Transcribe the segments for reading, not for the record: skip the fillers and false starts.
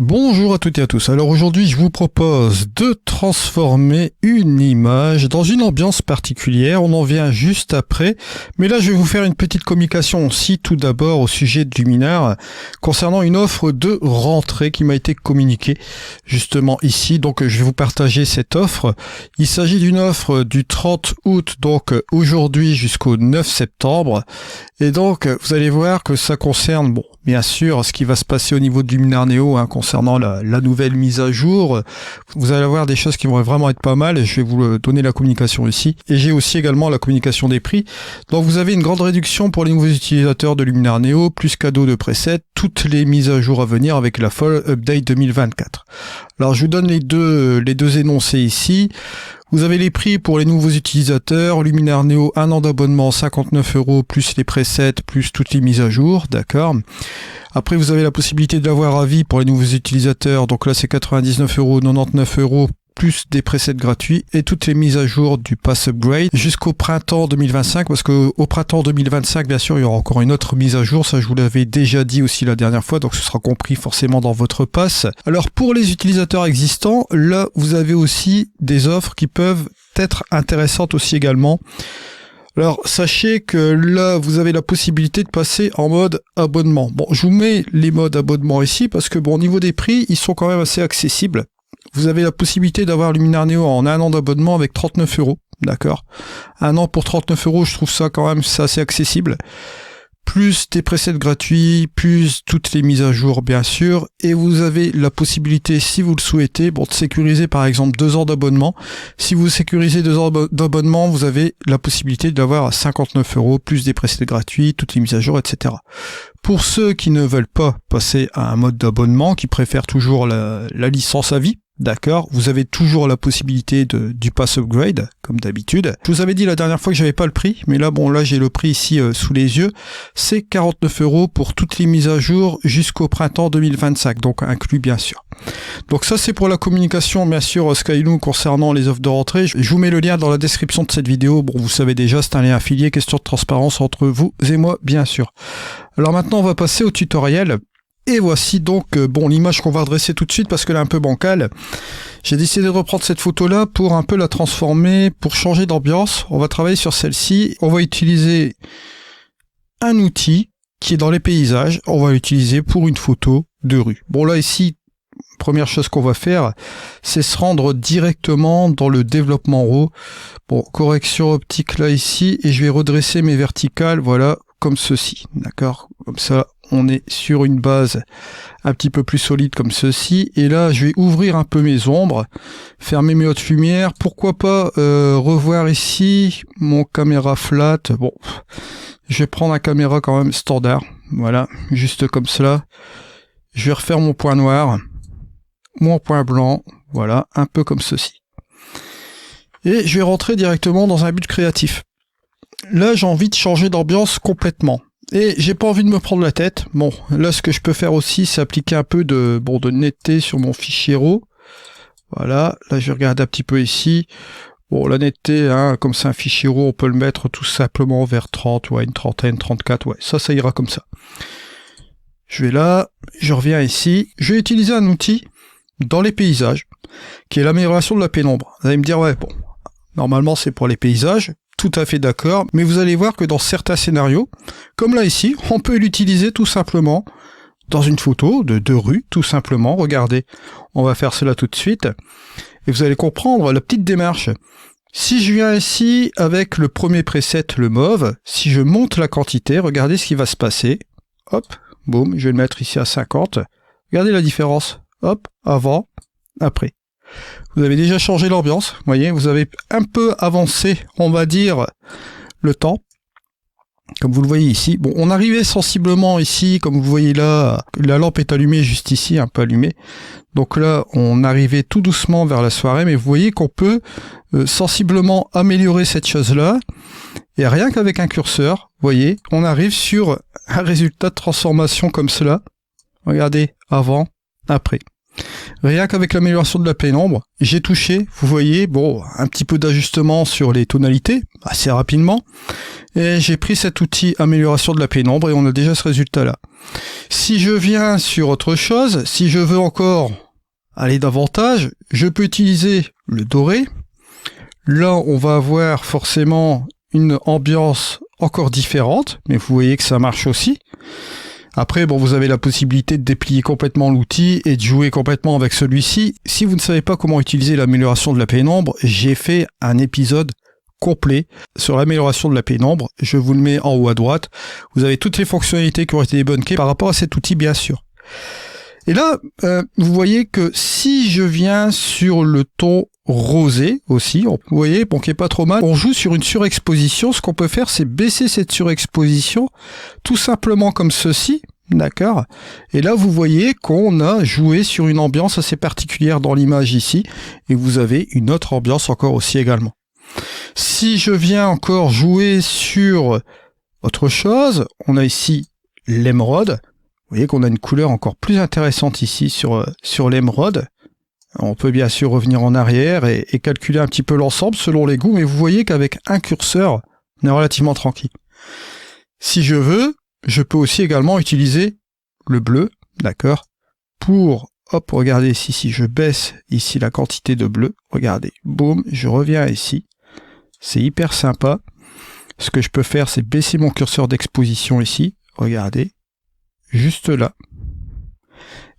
Bonjour à toutes et à tous. Alors aujourd'hui, je vous propose de transformer une image dans une ambiance particulière. On en vient juste après. Mais là, je vais vous faire une petite communication aussi tout d'abord au sujet de Luminar concernant une offre de rentrée qui m'a été communiquée justement ici. Donc, je vais vous partager cette offre. Il s'agit d'une offre du 30 août, donc aujourd'hui jusqu'au 9 septembre. Et donc, vous allez voir que ça concerne, bon, bien sûr, ce qui va se passer au niveau de Luminar Neo, concernant la nouvelle mise à jour. Vous allez avoir des choses qui vont vraiment être pas mal et je vais vous donner la communication ici. Et j'ai aussi également la communication des prix. Donc vous avez une grande réduction pour les nouveaux utilisateurs de Luminar Neo, plus cadeau de preset, toutes les mises à jour à venir avec la Fall Update 2024. Alors je vous donne les deux énoncés ici. Vous avez les prix pour les nouveaux utilisateurs, Luminar Neo, 1 an d'abonnement, 59 € plus les presets, plus toutes les mises à jour, d'accord. Après, vous avez la possibilité de l'avoir à vie pour les nouveaux utilisateurs, donc là c'est 99 €, 99 € plus des presets gratuits et toutes les mises à jour du Pass Upgrade jusqu'au printemps 2025, parce que au printemps 2025, bien sûr, il y aura encore une autre mise à jour, ça je vous l'avais déjà dit aussi la dernière fois, donc ce sera compris forcément dans votre pass. Alors pour les utilisateurs existants, là vous avez aussi des offres qui peuvent être intéressantes aussi également. Alors, sachez que là, vous avez la possibilité de passer en mode abonnement. Bon, je vous mets les modes abonnement ici parce que, bon, au niveau des prix, ils sont quand même assez accessibles. Vous avez la possibilité d'avoir Luminar Neo en 1 an d'abonnement avec 39 €, d'accord. 1 an pour 39 €, je trouve ça quand même assez accessible. Plus des presets gratuits, plus toutes les mises à jour bien sûr, et vous avez la possibilité, si vous le souhaitez, bon, de sécuriser par exemple 2 ans d'abonnement. Si vous sécurisez 2 ans d'abonnement, vous avez la possibilité d'avoir à 59 €, plus des presets gratuits, toutes les mises à jour, etc. Pour ceux qui ne veulent pas passer à un mode d'abonnement, qui préfèrent toujours la licence à vie, d'accord, vous avez toujours la possibilité du Pass Upgrade, comme d'habitude. Je vous avais dit la dernière fois que j'avais pas le prix, mais là, bon, là, j'ai le prix ici sous les yeux. C'est 49 € pour toutes les mises à jour jusqu'au printemps 2025, donc inclus bien sûr. Donc ça, c'est pour la communication, bien sûr, Skyloom concernant les offres de rentrée. Je vous mets le lien dans la description de cette vidéo. Bon, vous savez déjà, c'est un lien affilié, question de transparence entre vous et moi, bien sûr. Alors maintenant, on va passer au tutoriel. Et voici donc bon l'image qu'on va redresser tout de suite parce qu'elle est un peu bancale. J'ai décidé de reprendre cette photo-là pour un peu la transformer, pour changer d'ambiance. On va travailler sur celle-ci. On va utiliser un outil qui est dans les paysages. On va l'utiliser pour une photo de rue. Bon là ici, première chose qu'on va faire, c'est se rendre directement dans le développement RAW. Bon, correction optique là ici, et je vais redresser mes verticales, voilà, comme ceci, d'accord. Comme ça, on est sur une base un petit peu plus solide comme ceci. Et là, je vais ouvrir un peu mes ombres, fermer mes hautes lumières. Pourquoi pas revoir ici mon caméra flat. Bon, je vais prendre un caméra quand même standard. Voilà, juste comme cela. Je vais refaire mon point noir, mon point blanc. Voilà, un peu comme ceci. Et je vais rentrer directement dans un but créatif. Là, j'ai envie de changer d'ambiance complètement. Et j'ai pas envie de me prendre la tête. Bon, là, ce que je peux faire aussi, c'est appliquer un peu de netteté sur mon fichier RAW. Voilà, là, je regarde un petit peu ici. Bon, la netteté, comme c'est un fichier RAW, on peut le mettre tout simplement vers 30, ouais, une trentaine, 34, ouais, ça ira comme ça. Je vais là, je reviens ici. Je vais utiliser un outil dans les paysages, qui est l'amélioration de la pénombre. Vous allez me dire, ouais, bon, normalement, c'est pour les paysages. Tout à fait d'accord, mais vous allez voir que dans certains scénarios, comme là ici, on peut l'utiliser tout simplement dans une photo de rue, tout simplement. Regardez, on va faire cela tout de suite, et vous allez comprendre la petite démarche. Si je viens ici avec le premier preset, le mauve, si je monte la quantité, regardez ce qui va se passer. Hop, boum, je vais le mettre ici à 50. Regardez la différence. Hop, avant, après. Vous avez déjà changé l'ambiance, vous voyez, vous avez un peu avancé, on va dire, le temps, comme vous le voyez ici. Bon, on arrivait sensiblement ici, comme vous voyez là, la lampe est allumée juste ici, un peu allumée. Donc là, on arrivait tout doucement vers la soirée, mais vous voyez qu'on peut sensiblement améliorer cette chose-là. Et rien qu'avec un curseur, vous voyez, on arrive sur un résultat de transformation comme cela. Regardez, avant, après. Rien qu'avec l'amélioration de la pénombre, j'ai touché, vous voyez, bon, un petit peu d'ajustement sur les tonalités, assez rapidement, et j'ai pris cet outil amélioration de la pénombre et on a déjà ce résultat-là. Si je viens sur autre chose, si je veux encore aller davantage, je peux utiliser le doré. Là, on va avoir forcément une ambiance encore différente, mais vous voyez que ça marche aussi. Après, bon, vous avez la possibilité de déplier complètement l'outil et de jouer complètement avec celui-ci. Si vous ne savez pas comment utiliser l'amélioration de la pénombre, j'ai fait un épisode complet sur l'amélioration de la pénombre. Je vous le mets en haut à droite. Vous avez toutes les fonctionnalités qui ont été débunké par rapport à cet outil, bien sûr. Et là, vous voyez que si je viens sur le ton rosé aussi, vous voyez, bon, qui est pas trop mal, on joue sur une surexposition. Ce qu'on peut faire, c'est baisser cette surexposition tout simplement comme ceci, d'accord? Et là, vous voyez qu'on a joué sur une ambiance assez particulière dans l'image ici, et vous avez une autre ambiance encore aussi également. Si je viens encore jouer sur autre chose, on a ici l'émeraude. Vous voyez qu'on a une couleur encore plus intéressante ici sur l'émeraude. On peut bien sûr revenir en arrière et calculer un petit peu l'ensemble selon les goûts, mais vous voyez qu'avec un curseur, on est relativement tranquille. Si je veux, je peux aussi également utiliser le bleu, d'accord, pour, hop, regardez ici, si je baisse ici la quantité de bleu, regardez, boum, je reviens ici. C'est hyper sympa. Ce que je peux faire, c'est baisser mon curseur d'exposition ici, regardez. Juste là.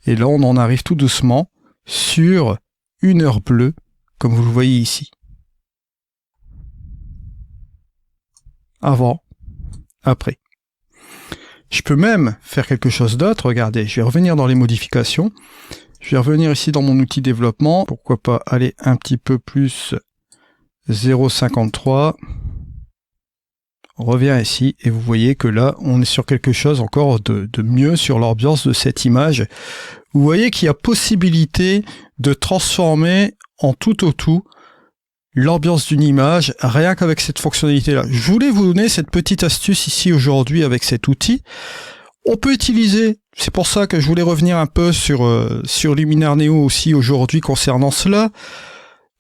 Et là, on en arrive tout doucement sur une heure bleue, comme vous le voyez ici. Avant, après. Je peux même faire quelque chose d'autre. Regardez, je vais revenir dans les modifications. Je vais revenir ici dans mon outil développement. Pourquoi pas aller un petit peu plus 0,53. On revient ici et vous voyez que là, on est sur quelque chose encore de mieux sur l'ambiance de cette image. Vous voyez qu'il y a possibilité de transformer en tout au tout l'ambiance d'une image rien qu'avec cette fonctionnalité-là. Je voulais vous donner cette petite astuce ici aujourd'hui avec cet outil. On peut utiliser, c'est pour ça que je voulais revenir un peu sur Luminar Neo aussi aujourd'hui concernant cela.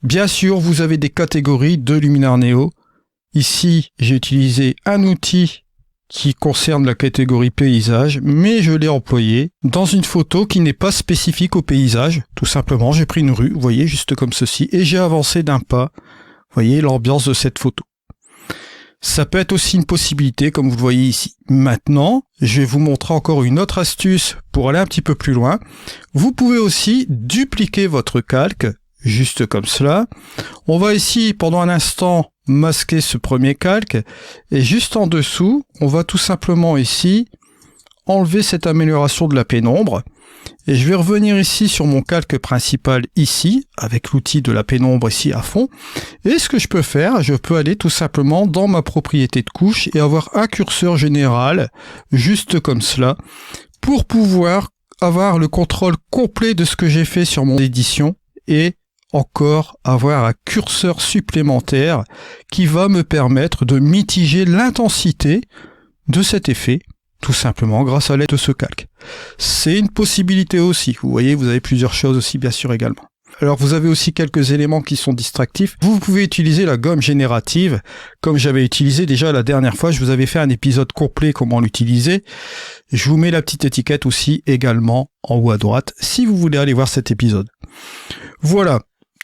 Bien sûr, vous avez des catégories de Luminar Neo. Ici, j'ai utilisé un outil qui concerne la catégorie paysage, mais je l'ai employé dans une photo qui n'est pas spécifique au paysage. Tout simplement, j'ai pris une rue, vous voyez, juste comme ceci, et j'ai avancé d'un pas, vous voyez, l'ambiance de cette photo. Ça peut être aussi une possibilité, comme vous le voyez ici. Maintenant, je vais vous montrer encore une autre astuce pour aller un petit peu plus loin. Vous pouvez aussi dupliquer votre calque, juste comme cela. On va ici, pendant un instant, masquer ce premier calque et juste en dessous on va tout simplement ici enlever cette amélioration de la pénombre et je vais revenir ici sur mon calque principal ici avec l'outil de la pénombre ici à fond et ce que je peux faire, je peux aller tout simplement dans ma propriété de couche et avoir un curseur général juste comme cela pour pouvoir avoir le contrôle complet de ce que j'ai fait sur mon édition et encore avoir un curseur supplémentaire qui va me permettre de mitiger l'intensité de cet effet, tout simplement grâce à l'aide de ce calque. C'est une possibilité aussi. Vous voyez, vous avez plusieurs choses aussi bien sûr également. Alors vous avez aussi quelques éléments qui sont distractifs. Vous pouvez utiliser la gomme générative, comme j'avais utilisé déjà la dernière fois. Je vous avais fait un épisode complet comment l'utiliser. Je vous mets la petite étiquette aussi également en haut à droite si vous voulez aller voir cet épisode. Voilà.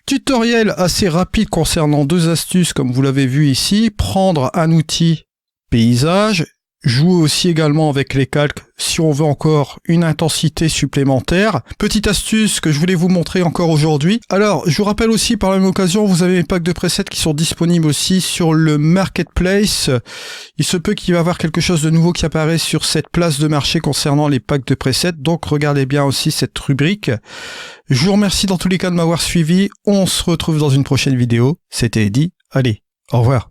Tutoriel assez rapide concernant deux astuces comme vous l'avez vu ici. Prendre un outil paysage, jouer aussi également avec les calques si on veut encore une intensité supplémentaire. Petite astuce que je voulais vous montrer encore aujourd'hui. Alors, je vous rappelle aussi par la même occasion, vous avez mes packs de presets qui sont disponibles aussi sur le marketplace. Il se peut qu'il va y avoir quelque chose de nouveau qui apparaît sur cette place de marché concernant les packs de presets. Donc, regardez bien aussi cette rubrique. Je vous remercie dans tous les cas de m'avoir suivi. On se retrouve dans une prochaine vidéo. C'était Eddy. Allez, au revoir.